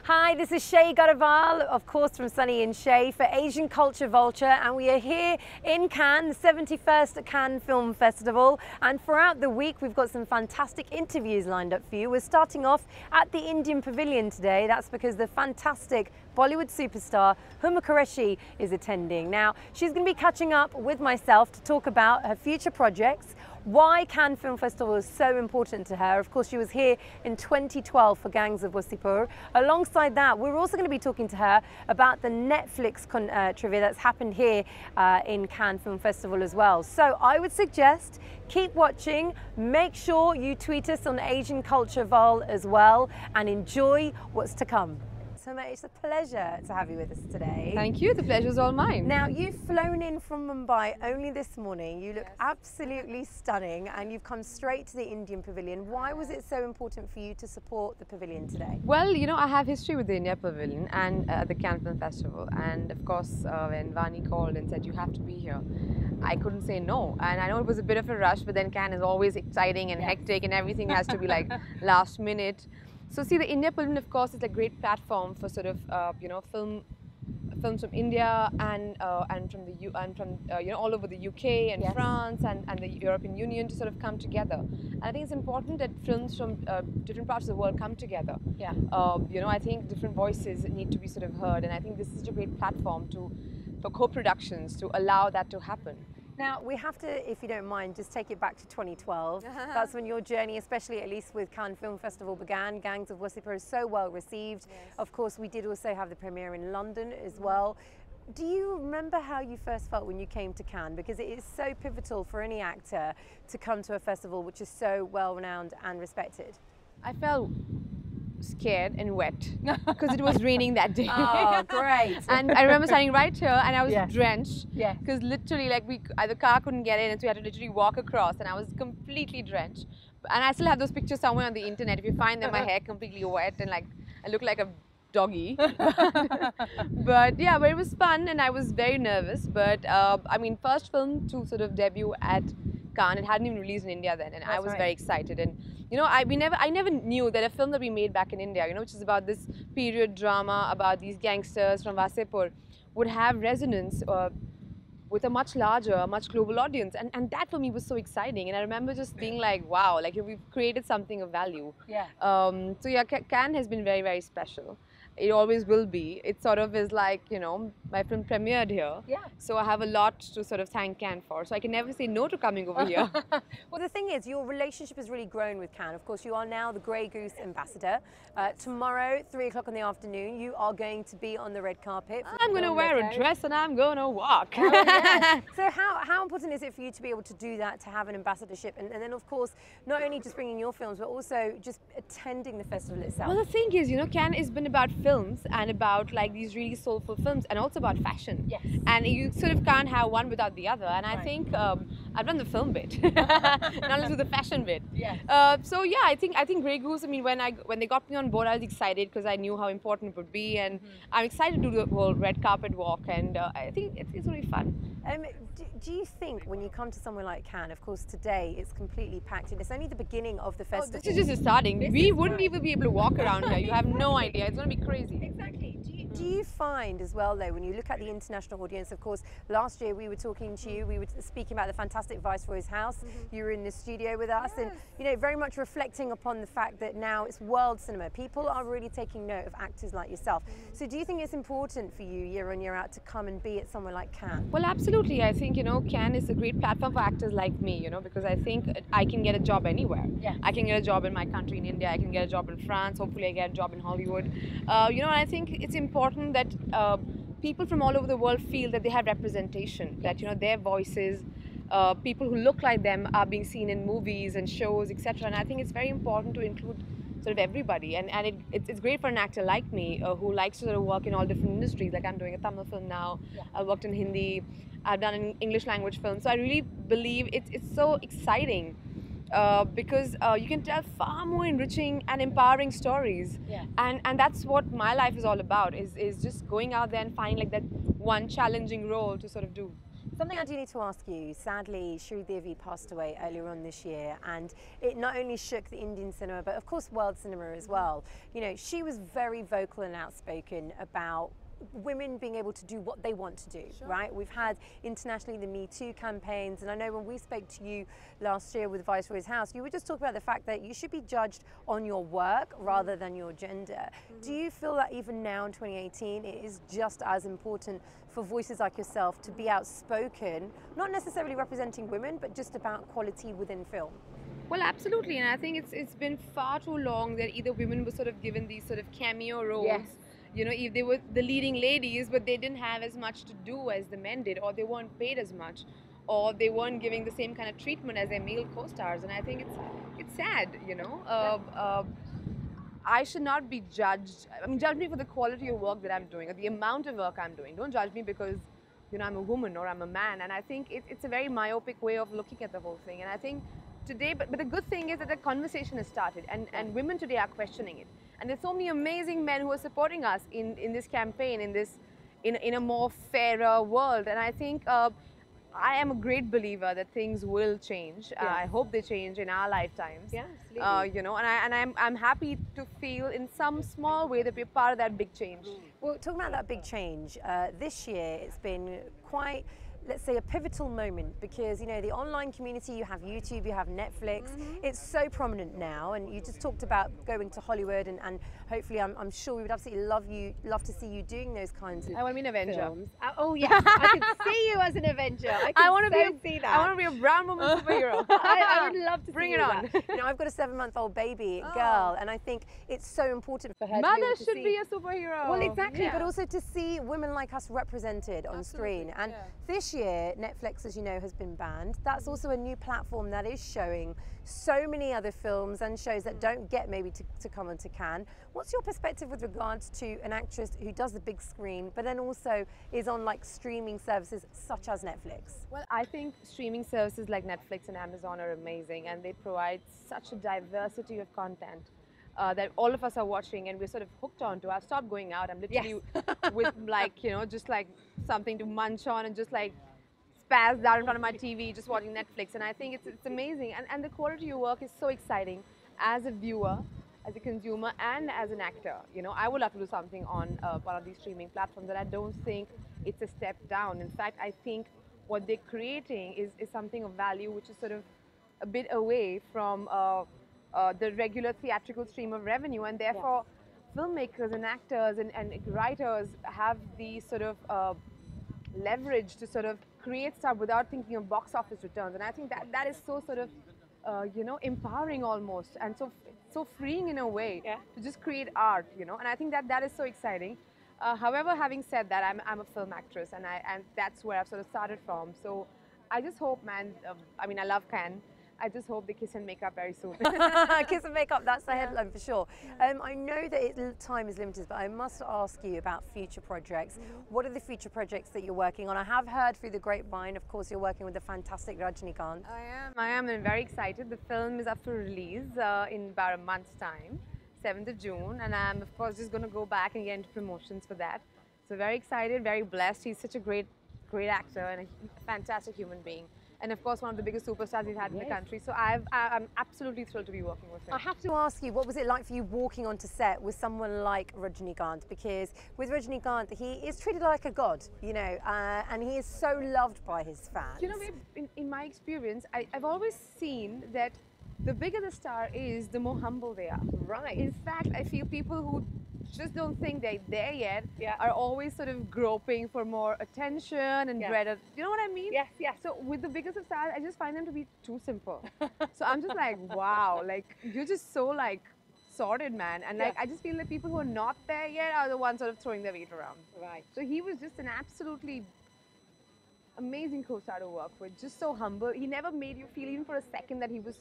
Hi, this is Shay Grewal, of course from Sunny and Shay for Asian Culture Vulture, and we are here in Cannes, the 71st Cannes Film Festival, and throughout the week we've got some fantastic interviews lined up for you. We're starting off at the Indian Pavilion today. That's because the fantastic Bollywood superstar Huma Qureshi is attending. Now, she's going to be catching up with myself to talk about her future projects, why Cannes Film Festival is so important to her. Of course, she was here in 2012 for Gangs of Wasseypur. Alongside that, we're also going to be talking to her about the Netflix trivia that's happened here in Cannes Film Festival as well. So I would suggest keep watching, make sure you tweet us on Asian Culture Vol as well, and enjoy what's to come. So mate, it's a pleasure to have you with us today. Thank you, the pleasure's all mine. Now, you've flown in from Mumbai only this morning. You look absolutely stunning, and you've come straight to the Indian Pavilion. Why was it so important for you to support the pavilion today? Well, you know, I have history with the Indian Pavilion and the Cannes Film Festival. And of course, when Vani called and said, you have to be here, I couldn't say no. And I know it was a bit of a rush, but then Cannes is always exciting and hectic, and everything has to be like last minute. So see, the Indian Pavilion, of course, is a great platform for sort of you know, films from India and from all over the UK and France and the European Union to sort of come together. And I think it's important that films from different parts of the world come together. Yeah. You know, I think different voices need to be sort of heard, and I think this is a great platform for co-productions to allow that to happen. Now, we have to, if you don't mind, just take it back to 2012. That's when your journey, especially at least with Cannes Film Festival, began. Gangs of Wasseypur is so well received. Yes. Of course, we did also have the premiere in London as well. Do you remember how you first felt when you came to Cannes? Because it is so pivotal for any actor to come to a festival which is so well renowned and respected. I felt scared and wet because it was raining that day. Oh, great. And I remember standing right here and I was drenched. Yeah. Because literally, like, the car couldn't get in, and so we had to literally walk across, and I was completely drenched. And I still have those pictures somewhere on the internet. If you find them, my hair completely wet and like I look like a doggy. But yeah, but it was fun, and I was very nervous. But I mean, first film to sort of debut at Cannes. It hadn't even released in India then, and I was very excited. And you know, I never knew that a film that we made back in India, you know, which is about this period drama about these gangsters from Wasseypur, would have resonance with a much larger, much global audience, and that for me was so exciting. And I remember just being like, wow, like we've created something of value. Yeah. So yeah, Cannes has been very, very special. It always will be. It sort of is like, you know, my film premiered here. Yeah. So I have a lot to sort of thank Cannes for. So I can never say no to coming over here. Well, the thing is, your relationship has really grown with Cannes. Of course, you are now the Grey Goose ambassador. Tomorrow, 3 o'clock in the afternoon, you are going to be on the red carpet. I'm going to wear a dress and I'm going to walk. Oh, yeah. So how important is it for you to be able to do that, to have an ambassadorship? And then, of course, not only just bringing your films, but also just attending the festival itself? Well, the thing is, you know, Cannes has been about films and about like these really soulful films, and also about fashion. Yes. And you sort of can't have one without the other. And I think I've done the film bit, not only the fashion bit. Yeah. So yeah, I think Grey Goose. I mean, when they got me on board, I was excited because I knew how important it would be, and I'm excited to do the whole red carpet walk. And I think it's really fun. Do you think when you come to somewhere like Cannes, of course today it's completely packed, and it's only the beginning of the festival. This is just starting. We wouldn't even be able to walk around here. You have no idea. It's going to be crazy. Exactly. Do you find as well, though, when you look at the international audience, of course, last year we were talking to you, we were speaking about the fantastic Viceroy's house. You were in the studio with us, and you know, very much reflecting upon the fact that now it's world cinema. People are really taking note of actors like yourself. So do you think it's important for you year in, year out to come and be at somewhere like Cannes? Well, absolutely. I think, you know, Cannes is a great platform for actors like me, you know, because I think I can get a job anywhere. Yeah. I can get a job in my country, in India. I can get a job in France. Hopefully I get a job in Hollywood. You know, and I think it's important that people from all over the world feel that they have representation, that, you know, their voices, people who look like them are being seen in movies and shows, etc. And I think it's very important to include sort of everybody, and it's great for an actor like me who likes to sort of work in all different industries. Like I'm doing a Tamil film now, I've worked in Hindi, I've done an English language film. So I really believe it's so exciting because you can tell far more enriching and empowering stories. Yeah. And that's what my life is all about, is just going out there and finding like that one challenging role to sort of do. Something I do need to ask you, sadly, Sridevi passed away earlier on this year, and it not only shook the Indian cinema, but of course world cinema as well. You know, she was very vocal and outspoken about women being able to do what they want to do, right? We've had internationally the Me Too campaigns, and I know when we spoke to you last year with Viceroy's House, you were just talking about the fact that you should be judged on your work rather than your gender. Do you feel that even now in 2018 it is just as important for voices like yourself to be outspoken, not necessarily representing women, but just about quality within film? Well, absolutely, and I think it's been far too long that either women were sort of given these sort of cameo roles. Yes. You know, if they were the leading ladies, but they didn't have as much to do as the men did, or they weren't paid as much, or they weren't giving the same kind of treatment as their male co-stars. And I think it's sad, you know. I should not be judged. I mean, judge me for the quality of work that I'm doing, or the amount of work I'm doing. Don't judge me because, you know, I'm a woman or I'm a man. And I think it's a very myopic way of looking at the whole thing. And I think today, but the good thing is that the conversation has started, and women today are questioning it. And there's so many amazing men who are supporting us in this campaign, in a more fairer world. And I think I am a great believer that things will change. I hope they change in our lifetimes. Yeah, absolutely. You know, and I'm happy to feel in some small way that we're part of that big change. Well, talking about that big change, this year it's been quite, let's say, a pivotal moment, because, you know, the online community, you have YouTube, you have Netflix, it's so prominent now, and you just talked about going to Hollywood, and hopefully I'm sure we would absolutely love to see you doing those kinds of I want to be an Avenger. films. Oh yes, I can see you as an Avenger. I want to see that. I want to be a brown woman superhero. I would love to Bring see it on. that. You know, I've got a 7-month-old baby girl, and I think it's so important for her to be able Mothers to should see. be a superhero. Well, exactly, Yeah. but also to see women like us represented on screen. And this year, Netflix, as you know, has been banned. That's also a new platform that is showing so many other films and shows that don't get maybe to come onto Cannes. What's your perspective with regards to an actress who does the big screen, but then also is on like streaming services such as Netflix? Well, I think streaming services like Netflix and Amazon are amazing, and they provide such a diversity of content that all of us are watching, and we're sort of hooked onto. I've stopped going out. I'm literally with like, you know, just like something to munch on and just like spazzed out in front of my TV, just watching Netflix. And I think it's amazing. And the quality of your work is so exciting as a viewer, as a consumer, and as an actor. You know, I would love to do something on one of these streaming platforms, and I don't think it's a step down. In fact, I think what they're creating is something of value, which is sort of a bit away from the regular theatrical stream of revenue, and therefore filmmakers and actors and writers have the sort of leverage to sort of create stuff without thinking of box office returns. And I think that is so sort of you know, empowering almost, and so freeing in a way to just create art, you know. And I think that is so exciting. However, having said that, I'm a film actress, and that's where I've sort of started from. So I just hope, man, I mean, I love Cannes. I just hope they kiss and make up very soon. Kiss and make up, that's the headline for sure. I know that time is limited, but I must ask you about future projects. What are the future projects that you're working on? I have heard through the grapevine, of course, you're working with the fantastic Rajnikant. I am, and very excited. The film is up for release in about a month's time, 7th of June, and I'm, of course, just going to go back and get into promotions for that. So very excited, very blessed. He's such a great actor and a fantastic human being. And of course, one of the biggest superstars we've had in the country. So I'm absolutely thrilled to be working with him. I have to ask you, what was it like for you walking onto set with someone like Rajnikant? Because with Rajnikant, he is treated like a god, you know, and he is so loved by his fans. You know, in my experience, I've always seen that the bigger the star is, the more humble they are. Right. In fact, I feel people who just don't think they're there yet are always sort of groping for more attention and dreaded. You know what I mean? Yes, yes. So with the biggest of stars, I just find them to be too simple. So I'm just like, wow, like you're just so like sorted, man. And like I just feel like people who are not there yet are the ones sort of throwing their weight around. Right. So he was just an absolutely amazing co-star to work with, just so humble. He never made you feel even for a second that he was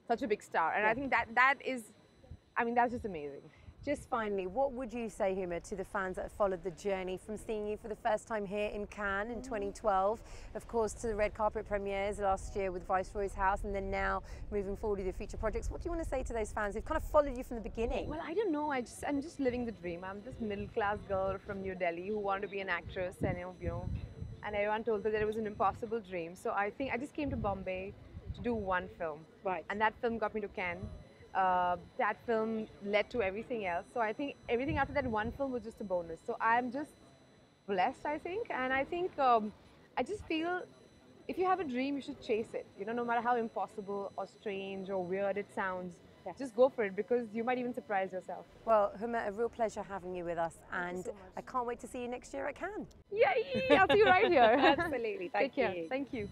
such a big star. And I think that is, I mean, that's just amazing. Just finally, what would you say, Huma, to the fans that have followed the journey from seeing you for the first time here in Cannes in 2012, of course, to the red carpet premieres last year with Viceroy's House, and then now moving forward with your future projects? What do you want to say to those fans who've kind of followed you from the beginning? Well, I don't know. I'm just living the dream. I'm this middle-class girl from New Delhi who wanted to be an actress, and you know, and everyone told me that it was an impossible dream. So I think I just came to Bombay to do one film. Right. And that film got me to Cannes. That film led to everything else. So I think everything after that one film was just a bonus. So I'm just blessed, I think. And I think I just feel if you have a dream, you should chase it. You know, no matter how impossible or strange or weird it sounds, just go for it because you might even surprise yourself. Well, Huma, a real pleasure having you with us, and so much. I can't wait to see you next year at Cannes. Yay! I'll see you right here. Absolutely. Thank Take care. you. Thank you.